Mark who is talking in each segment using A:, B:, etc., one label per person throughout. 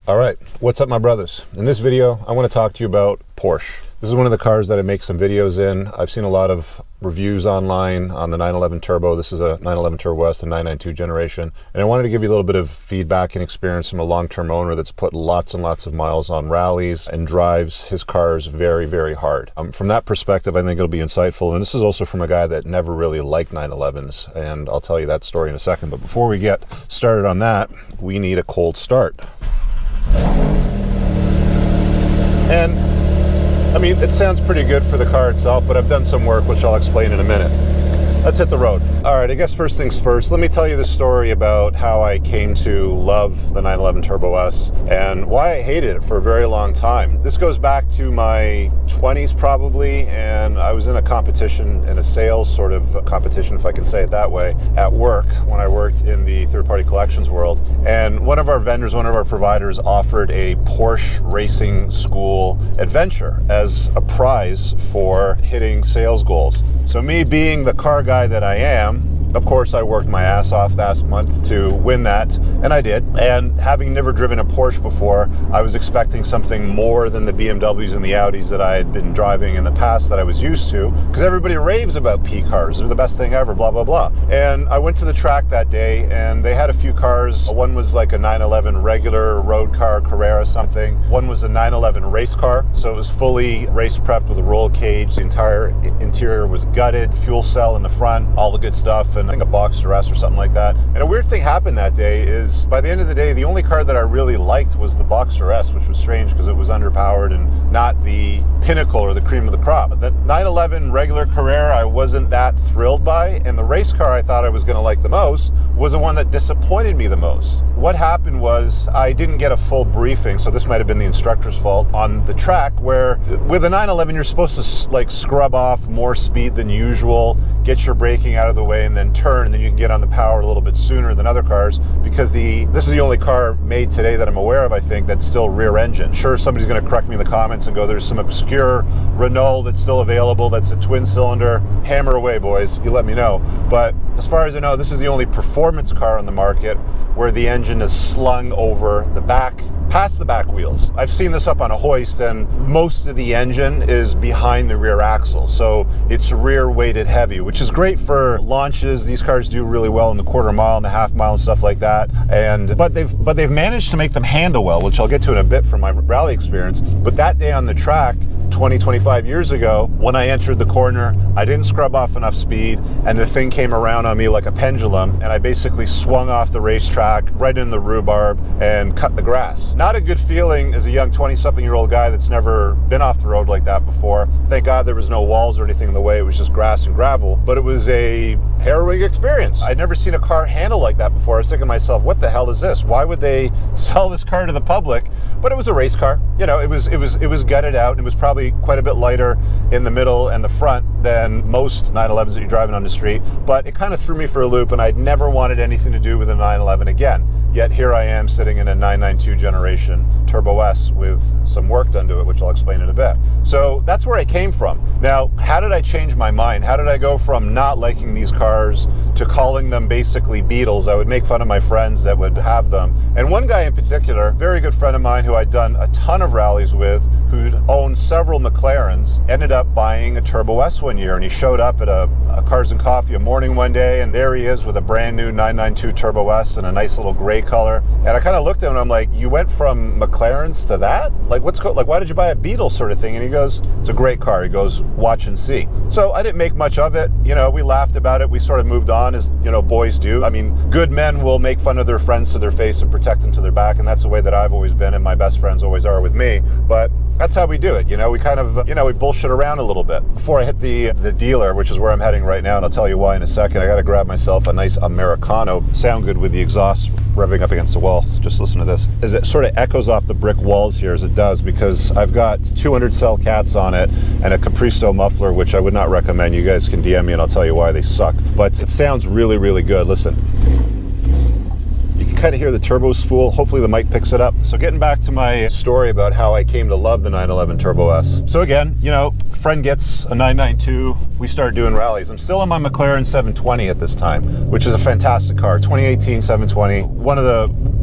A: All right, what's up my brothers? In this video, I want to talk to you about Porsche. This is one of the cars that I make some videos in. I've seen a lot of reviews online on the 911 Turbo. This is a 911 Turbo S, the 992 generation. And I wanted to give you a little bit of feedback and experience from a long-term owner that's put lots and lots of miles on rallies and drives his cars very, very hard. From that perspective, I think it'll be insightful. And this is also from a guy that never really liked 911s. And I'll tell you that story in a second. But before we get started on that, we need a cold start. And I mean, it sounds pretty good for the car itself, but I've done some work, which I'll explain in a minute. Let's hit the road. All right, I guess first things first, let me tell you the story about how I came to love the 911 Turbo S and why I hated it for a very long time. This goes back to my 20s probably, and I was in a competition, in a sales sort of competition, if I can say it that way, at work when I worked in the third-party collections world. And one of our vendors, one of our providers offered a Porsche racing school adventure as a prize for hitting sales goals. So me being the car guy that I am, of course I worked my ass off last month to win that, and I did. And having never driven a Porsche before, I was expecting something more than the BMWs and the Audis that I had been driving in the past that I was used to, because everybody raves about P cars. They're the best thing ever, blah, blah, blah. And I went to the track that day, and they had a few cars. One was like a 911 regular road car, Carrera something. One was a 911 race car, so it was fully race prepped with a roll cage. The entire interior was gutted, fuel cell in the front, all the good stuff, and I think a Boxster S or something like that. And a weird thing happened that day is, by the end of the day, the only car that I really liked was the Boxster S, which was strange because it was underpowered and not the pinnacle or the cream of the crop. The 911 regular Carrera I wasn't that thrilled by, and the race car I thought I was going to like the most was the one that disappointed me the most. What happened was I didn't get a full briefing, so this might have been the instructor's fault, on the track, where with a 911 you're supposed to like scrub off more speed than usual, get your braking out of the way, and then turn, and then you can get on the power a little bit sooner than other cars, because this is the only car made today that I'm aware of, I think, that's still rear engine. Sure, somebody's going to correct me in the comments and go, there's some obscure Renault that's still available that's a twin cylinder. Hammer away, boys, you let me know. But as far as I know, this is the only performance car on the market where the engine is slung over the back, past the back wheels. I've seen this up on a hoist, and most of the engine is behind the rear axle, so it's rear weighted heavy, which is great for launches. These cars do really well in the quarter mile and the half mile and stuff like that. But they've managed to make them handle well, which I'll get to in a bit from my rally experience. But that day on the track, 25 years ago, when I entered the corner, I didn't scrub off enough speed, and the thing came around on me like a pendulum, and I basically swung off the racetrack right in the rhubarb and cut the grass. Not a good feeling as a young 20-something-year-old guy that's never been off the road like that before. Thank God there was no walls or anything in the way. It was just grass and gravel, but it was a harrowing experience. I'd never seen a car handle like that before. I was thinking to myself, what the hell is this? Why would they sell this car to the public? But it was a race car. You know, it was gutted out, and it was probably quite a bit lighter in the middle and the front than most 911s that you're driving on the street. But it kind of threw me for a loop, and I'd never wanted anything to do with a 911 again. Yet here I am sitting in a 992 generation Turbo S with some work done to it, which I'll explain in a bit. So that's where I came from. Now, how did I change my mind? How did I go from not liking these cars to calling them basically Beetles? I would make fun of my friends that would have them. And one guy in particular, very good friend of mine who I'd done a ton of rallies with, who'd owned several McLarens, ended up buying a Turbo S one year, and he showed up at a Cars and Coffee a morning one day, and there he is with a brand new 992 Turbo S and a nice little gray color. And I kind of looked at him and I'm like, you went from McLarens to that? Like, why did you buy a Beetle sort of thing? And he goes, it's a great car. He goes, watch and see. So I didn't make much of it. You know, we laughed about it. We sort of moved on, as, you know, boys do. I mean, good men will make fun of their friends to their face and protect them to their back. And that's the way that I've always been, and my best friends always are with me. But that's how we do it. You know, we kind of, we bullshit around a little bit. Before I hit the dealer, which is where I'm heading right now, and I'll tell you why in a second, I got to grab myself a nice Americano. Sound good with the exhaust revving up against the wall. So just listen to this. As it sort of echoes off the brick walls here, as it does, because I've got 200 cell cats on it and a Capristo muffler, which I would not recommend. You guys can DM me and I'll tell you why they suck. But it sounds really, really good. Listen. You can kind of hear the turbo spool. Hopefully the mic picks it up. So getting back to my story about how I came to love the 911 Turbo S. So again, you know, friend gets a 992. We started doing rallies. I'm still on my McLaren 720 at this time, which is a fantastic car. 2018 720. One of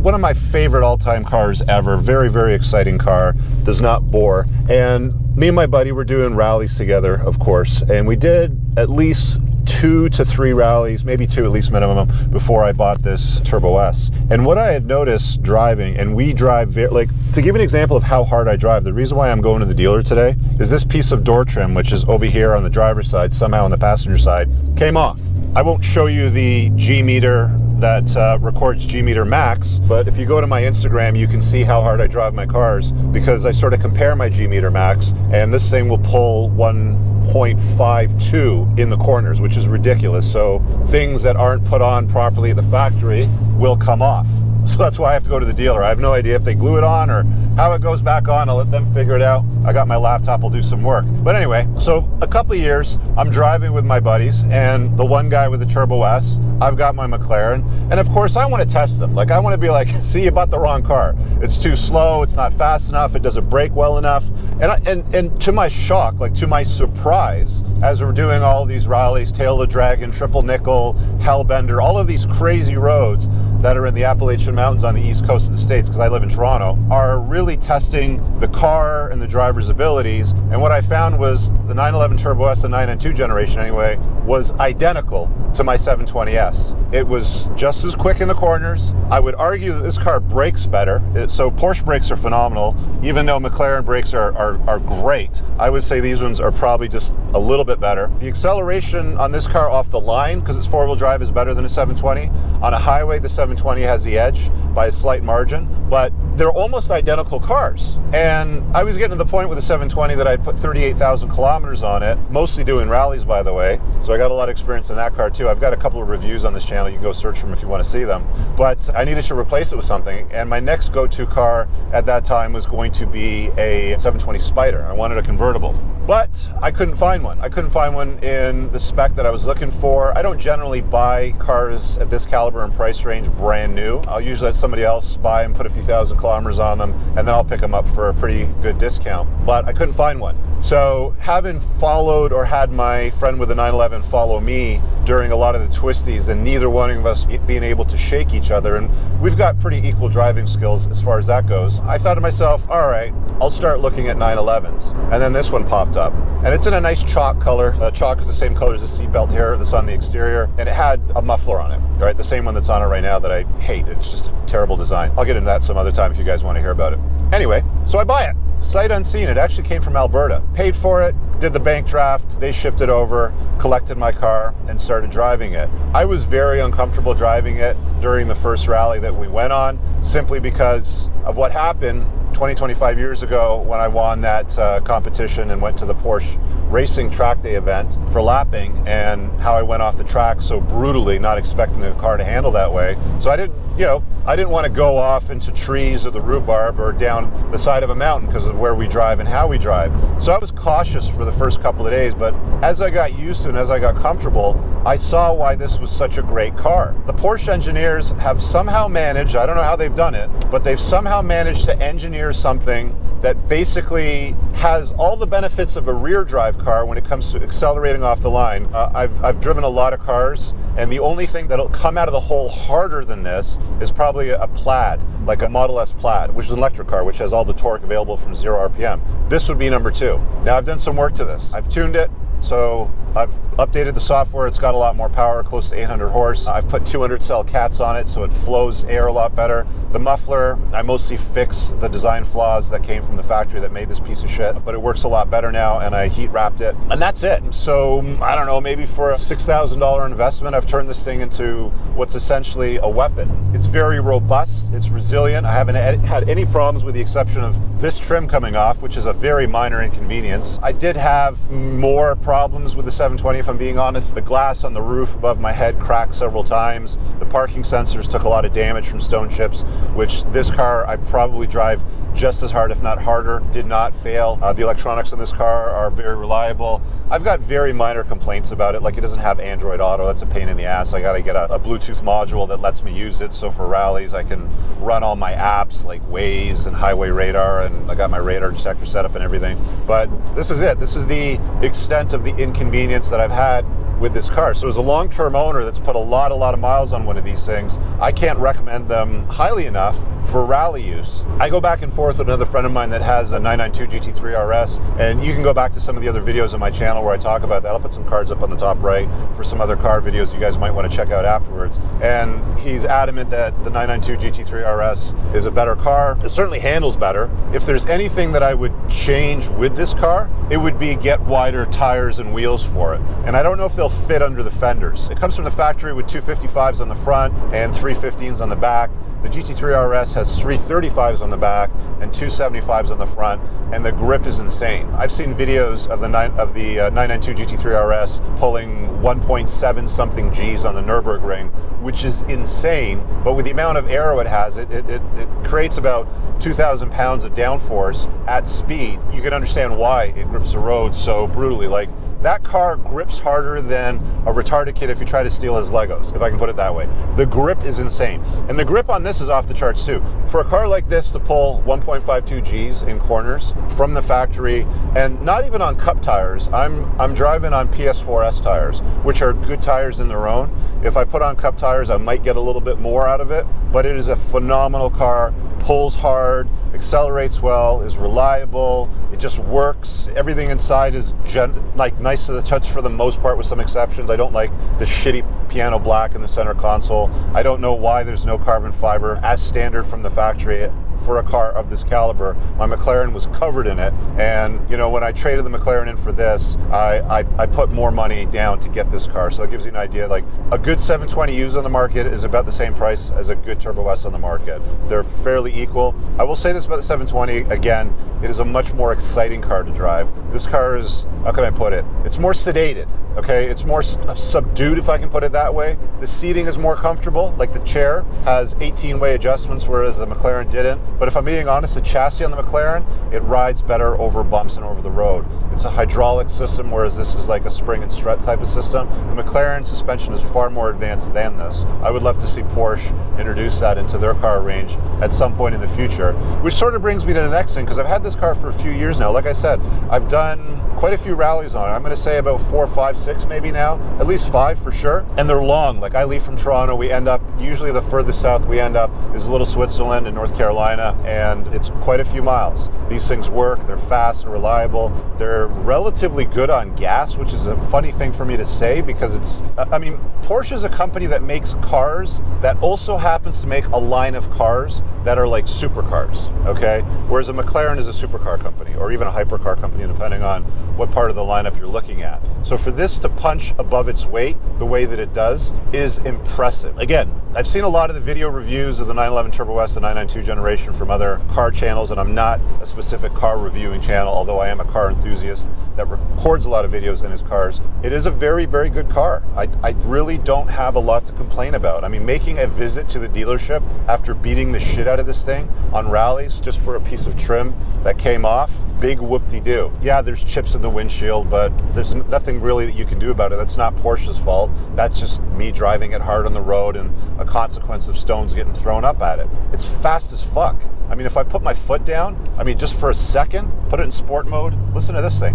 A: one of my favorite all-time cars ever. Very, very exciting car. Does not bore. And me and my buddy were doing rallies together, of course, and we did at least 2 to 3 rallies, maybe 2 at least minimum, before I bought this Turbo S. And what I had noticed driving, and we drive like, to give an example of how hard I drive, the reason why I'm going to the dealer today is this piece of door trim, which is over here on the driver's side, somehow on the passenger side, came off. I won't show you the G meter that records G meter max, but if you go to my Instagram, you can see how hard I drive my cars, because I sort of compare my G meter max, and this thing will pull 1.52 in the corners, which is ridiculous. So things that aren't put on properly at the factory will come off. So that's why I have to go to the dealer. I have no idea if they glue it on or how it goes back on. I'll let them figure it out. I got my laptop, I'll do some work. But anyway, so a couple of years, I'm driving with my buddies, and the one guy with the Turbo S, I've got my McLaren. And of course, I want to test them. Like, I want to be like, see, you bought the wrong car. It's too slow, it's not fast enough, it doesn't brake well enough. And to my shock, like to my surprise, as we're doing all these rallies, Tail of the Dragon, Triple Nickel, Hellbender, all of these crazy roads that are in the Appalachian Mountains on the east coast of the States, because I live in Toronto, are really testing the car and the driver's abilities. And what I found was the 911 Turbo S, the 992 generation anyway, was identical to my 720S. It was just as quick in the corners. I would argue that this car brakes better. So Porsche brakes are phenomenal, even though McLaren brakes are great. I would say these ones are probably just a little bit better. The acceleration on this car off the line, because it's four-wheel drive, is better than a 720. On a highway, the 720 has the edge by a slight margin, but they're almost identical cars. And I was getting to the point with the 720 that I'd put 38,000 kilometers on it, mostly doing rallies, by the way. So I got a lot of experience in that car too. I've got a couple of reviews on this channel. You can go search for them if you want to see them. But I needed to replace it with something. And my next go-to car at that time was going to be a 720 Spider. I wanted a convertible. But I couldn't find one. I couldn't find one in the spec that I was looking for. I don't generally buy cars at this caliber and price range brand new. I'll usually let somebody else buy and put a few thousand kilometers on them, and then I'll pick them up for a pretty good discount. But I couldn't find one. So having followed or had my friend with the 911 follow me during a lot of the twisties, and neither one of us being able to shake each other, and we've got pretty equal driving skills as far as that goes, I thought to myself, all right, I'll start looking at 911s. And then this one popped up, and it's in a nice chalk color. Chalk is the same color as the seatbelt here that's on the exterior, and it had a muffler on it, right? The same one that's on it right now that I hate. It's just a terrible design. I'll get into that some other time if you guys want to hear about it. Anyway, so I buy it. Sight unseen. It actually came from Alberta. Paid for it, did the bank draft, they shipped it over, collected my car, and started driving it. I was very uncomfortable driving it during the first rally that we went on, simply because of what happened 25 years ago when I won that competition and went to the Porsche racing track day event for lapping, and how I went off the track so brutally, not expecting the car to handle that way. So I didn't want to go off into trees or the rhubarb or down the side of a mountain because of where we drive and how we drive. So I was cautious for the first couple of days, but as I got used to it and as I got comfortable, I saw why this was such a great car. The Porsche engineers have somehow managed, I don't know how they've done it, but they've somehow managed to engineer something that basically has all the benefits of a rear drive car when it comes to accelerating off the line. I've driven a lot of cars, and the only thing that'll come out of the hole harder than this is probably a Plaid, like a Model S Plaid, which is an electric car, which has all the torque available from 0 RPM. This would be number 2. Now, I've done some work to this. I've tuned it, so I've updated the software. It's got a lot more power, close to 800 horse. I've put 200 cell cats on it, so it flows air a lot better. The muffler, I mostly fixed the design flaws that came from the factory that made this piece of shit, but it works a lot better now, and I heat wrapped it, and that's it. So I don't know, maybe for a $6,000 investment, I've turned this thing into what's essentially a weapon. It's very robust, it's resilient. I haven't had any problems with the exception of this trim coming off, which is a very minor inconvenience. I did have more problems with the 720, if I'm being honest. The glass on the roof above my head cracked several times. The parking sensors took a lot of damage from stone chips, which this car I probably drive just as hard, if not harder. Did not fail. The electronics in this car are very reliable. I've got very minor complaints about it, like it doesn't have Android Auto. That's a pain in the ass. I gotta get a Bluetooth module that lets me use it, so for rallies I can run all my apps like Waze and Highway Radar, and I got my radar detector set up and everything. But this is it. This is the extent of the inconvenience that I've had with this car. So as a long-term owner that's put a lot of miles on one of these things, I can't recommend them highly enough for rally use. I go back and forth with another friend of mine that has a 992 GT3 RS, and you can go back to some of the other videos on my channel where I talk about that. I'll put some cards up on the top right for some other car videos you guys might want to check out afterwards. And he's adamant that the 992 GT3 RS is a better car. It certainly handles better. If there's anything that I would change with this car, it would be get wider tires and wheels for it. And I don't know if they'll fit under the fenders. It comes from the factory with 255s on the front and 315s on the back. The GT3 RS has 335s on the back and 275s on the front, and the grip is insane. I've seen videos of the 992 GT3 RS pulling 1.7 something Gs on the Nürburgring, which is insane. But with the amount of aero it has, it creates about 2,000 pounds of downforce at speed. You can understand why it grips the road so brutally. Like, that car grips harder than a retarded kid if you try to steal his Legos, if I can put it that way. The grip is insane. And the grip on this is off the charts too. For a car like this to pull 1.52 Gs in corners from the factory, and not even on cup tires, I'm driving on PS4S tires, which are good tires in their own. If I put on cup tires, I might get a little bit more out of it, but it is a phenomenal car. Pulls hard, accelerates well, is reliable, it just works. Everything inside is nice to the touch for the most part, with some exceptions. I don't like the shitty piano black in the center console. I don't know why there's no carbon fiber as standard from the factory. For a car of this caliber, my McLaren was covered in it, and you know, when I traded the McLaren in for this, I put more money down to get this car. So that gives you an idea. Like, a good 720 used on the market is about the same price as a good Turbo S on the market. They're fairly equal. I will say this about the 720 again, it is a much more exciting car to drive. This car is, how can I put it? It's more sedated. Okay, it's more subdued, if I can put it that way. The seating is more comfortable. Like, the chair has 18-way adjustments, whereas the McLaren didn't. But if I'm being honest, the chassis on the McLaren, it rides better over bumps and over the road. It's a hydraulic system, whereas this is like a spring and strut type of system. The McLaren suspension is far more advanced than this. I would love to see Porsche introduce that into their car range at some point in the future, which sort of brings me to the next thing, because I've had this car for a few years now. Like I said, I've done quite a few rallies on it. I'm going to say about 4, 5, 6 maybe now, at least 5 for sure. And they're long. Like, I leave from Toronto, we end up, usually the furthest south we end up is Little Switzerland in North Carolina, and it's quite a few miles. These things work, they're fast, they're reliable, they're relatively good on gas, which is a funny thing for me to say, because it's, I mean, Porsche is a company that makes cars that also happens to make a line of cars that are like supercars, okay? Whereas a McLaren is a supercar company, or even a hypercar company, depending on what part of the lineup you're looking at. So for this to punch above its weight the way that it does is impressive. Again, I've seen a lot of the video reviews of the 911 Turbo S, the 992 generation from other car channels, and I'm not a specific car reviewing channel, although I am a car enthusiast that records a lot of videos in his cars. It is a very, very good car. I really don't have a lot to complain about. I mean, making a visit to the dealership after beating the shit out of this thing on rallies just for a piece of trim that came off, big whoop-de-doo. Yeah, there's chips in the windshield, but there's nothing really that you can do about it. That's not Porsche's fault. That's just me driving it hard on the road and a consequence of stones getting thrown up at it. It's fast as fuck. I mean, if I put my foot down, I mean, just for a second, put it in sport mode, listen to this thing.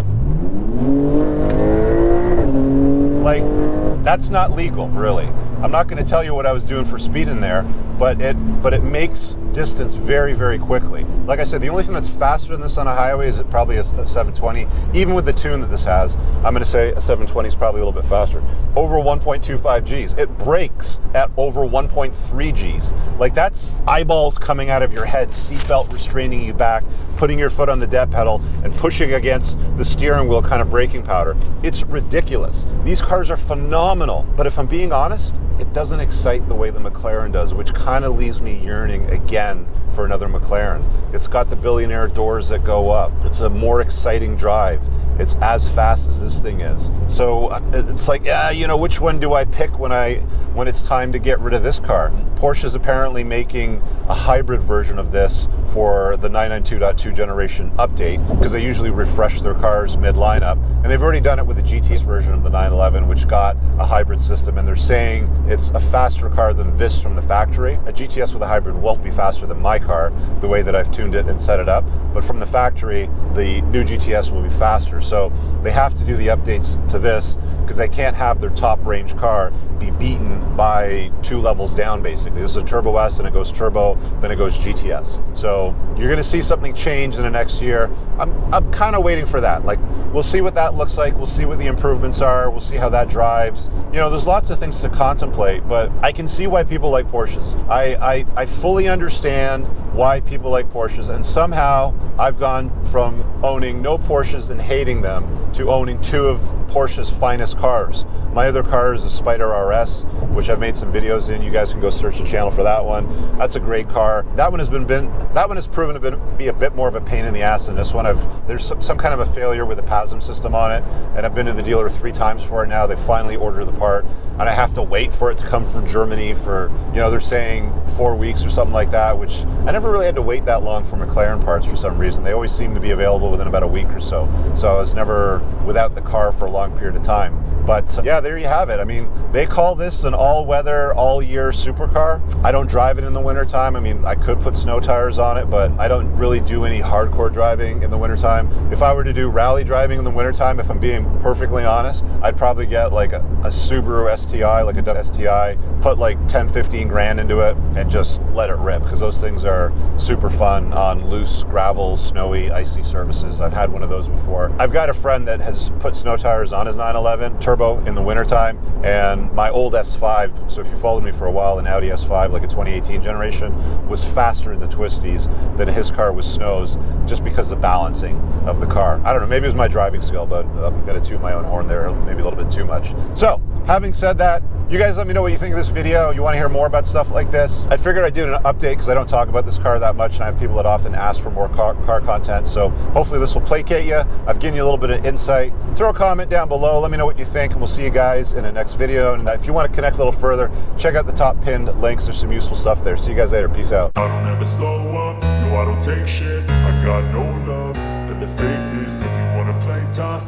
A: Like, that's not legal, really. I'm not going to tell you what I was doing for speed in there, but it makes distance very, very quickly. Like I said, the only thing that's faster than this on a highway is probably a 720. Even with the tune that this has, I'm going to say a 720 is probably a little bit faster. Over 1.25 Gs. It brakes at over 1.3 Gs. Like, that's eyeballs coming out of your head, seatbelt restraining you back, putting your foot on the dead pedal, and pushing against the steering wheel kind of braking powder. It's ridiculous. These cars are phenomenal, but if I'm being honest, it doesn't excite the way the McLaren does, which kind of leaves me yearning again for another McLaren. It's got the billionaire doors that go up. It's a more exciting drive. It's as fast as this thing is. So it's like, yeah, you know, which one do I pick when when it's time to get rid of this car. Porsche is apparently making a hybrid version of this for the 992.2 generation update, because they usually refresh their cars mid-lineup, and they've already done it with the GTS version of the 911, which got a hybrid system, and they're saying it's a faster car than this from the factory. A GTS with a hybrid won't be faster than my car, the way that I've tuned it and set it up, but from the factory, the new GTS will be faster. So they have to do the updates to this, because they can't have their top range car be beaten by 2 levels down, basically. This is a Turbo S, and it goes turbo, then it goes GTS. So you're going to see something change in the next year. I'm kind of waiting for that. Like, we'll see what that looks like. We'll see what the improvements are. We'll see how that drives. You know, there's lots of things to contemplate, but I can see why people like Porsches. I fully understand why people like Porsches, and somehow I've gone from owning no Porsches and hating them to owning 2 of Porsche's finest cars. My other car is a Spider RS, which I've made some videos in. You guys can go search the channel for that one. That's a great car. That one has proven to be a bit more of a pain in the ass than this one. There's some kind of a failure with the PASM system on it, and I've been to the dealer 3 times for it now. They finally ordered the part, and I have to wait for it to come from Germany for, you know, they're saying 4 weeks or something like that, which I never really had to wait that long for McLaren parts for some reason. They always seem to be available within about a week or so. So I was never without the car for a long period of time. But yeah, there you have it. I mean, they call this an all-weather, all-year supercar. I don't drive it in the wintertime. I mean, I could put snow tires on it, but I don't really do any hardcore driving in the wintertime. If I were to do rally driving in the wintertime, if I'm being perfectly honest, I'd probably get like a Subaru STI, like a STI, put like 10, 15 grand into it and just let it rip, because those things are super fun on loose gravel, snowy, icy surfaces. I've had one of those before. I've got a friend that has put snow tires on his 911 turbo in the wintertime, and my old S5, so if you followed me for a while, an Audi S5, like a 2018 generation, was faster in the twisties than his car was snows, just because of the balancing of the car. I don't know, maybe it was my driving skill, but I'm gonna toot my own horn there, maybe a little bit too much. So, having said that, you guys let me know what you think of this video. You want to hear more about stuff like this? I figured I'd do an update because I don't talk about this car that much, and I have people that often ask for more car content. So hopefully this will placate you. I've given you a little bit of insight. Throw a comment down below. Let me know what you think, and we'll see you guys in the next video. And if you want to connect a little further, check out the top pinned links. There's some useful stuff there. See you guys later. Peace out.
B: I don't ever slow up. No, I don't take shit. I got no love for the fakeness. If you want to play tough,